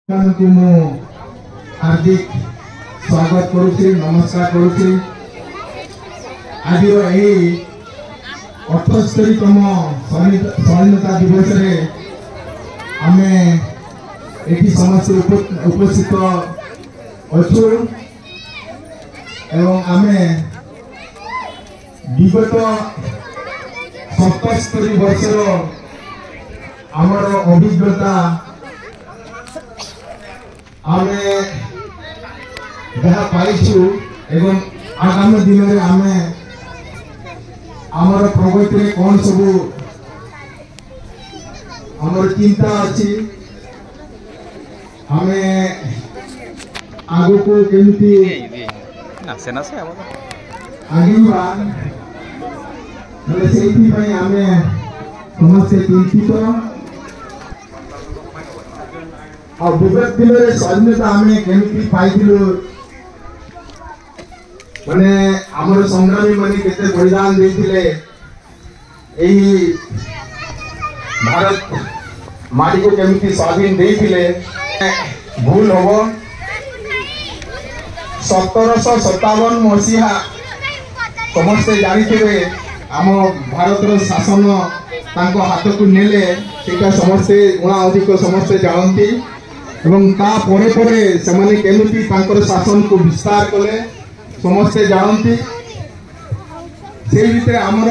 को मु हार्दिक स्वागत करुछि, नमस्कार करुछि। आज यही 78तम स्वाधीनता दिवस रे आमे एठी समस्त उपस्थित अछु एवं आमे विगत 77 वर्षर आमर अभिज्ञता आमे जहाँ पाइछु एवं आगामी दिन में आमे आमर प्रगति रे कौन सबू आमर चिंता अच्छी आमे आगो को केमती आगिबा मतलब सेठी पई आमे समस्त चिंतित और विगत दिन में स्वाधीनता आमे केमती पाइथिलु माने आमर संग्रामी माने केते बलिदान देथिले एही भारत माटी को केमती स्वाधीन देथिले भूल होबो 1757 मसीहा समस्त जानिथिबे आम भारतर शासन तांको हाथ को नेले सेटा समस्त गुणा अधिक समस्त जानती एवं ता परे परे सेमाने केमिति तांकर शासन को विस्तार कले समस्ते जानती। से भितर आमर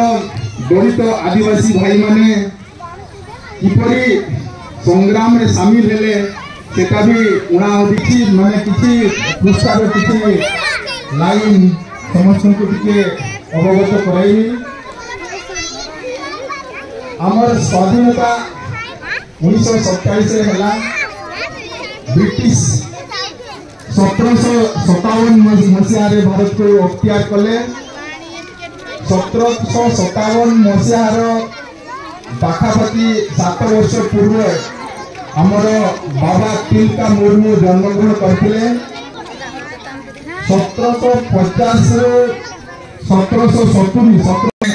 दलित आदिवासी भाई माने किपरि संग्राम रे शामिल हेले सेटा भी उणा अधिकी माने किछि पुस्तक किछि लाइन समस्त को टिके अवगत कराई। आमर स्वाधीनता 1947 रे हला ब्रिटिश 1757 मसीहा रे भारत को अख्तियार कले। 1757 मसीहा पाखापाखि 7 वर्ष पूर्व आमर बाबा तिलका मुर्मू जन्मग्रहण करथिले। 1750 1770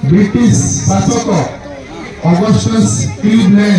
ब्रिटिश शासक ऑगस्टस क्लीवलैंड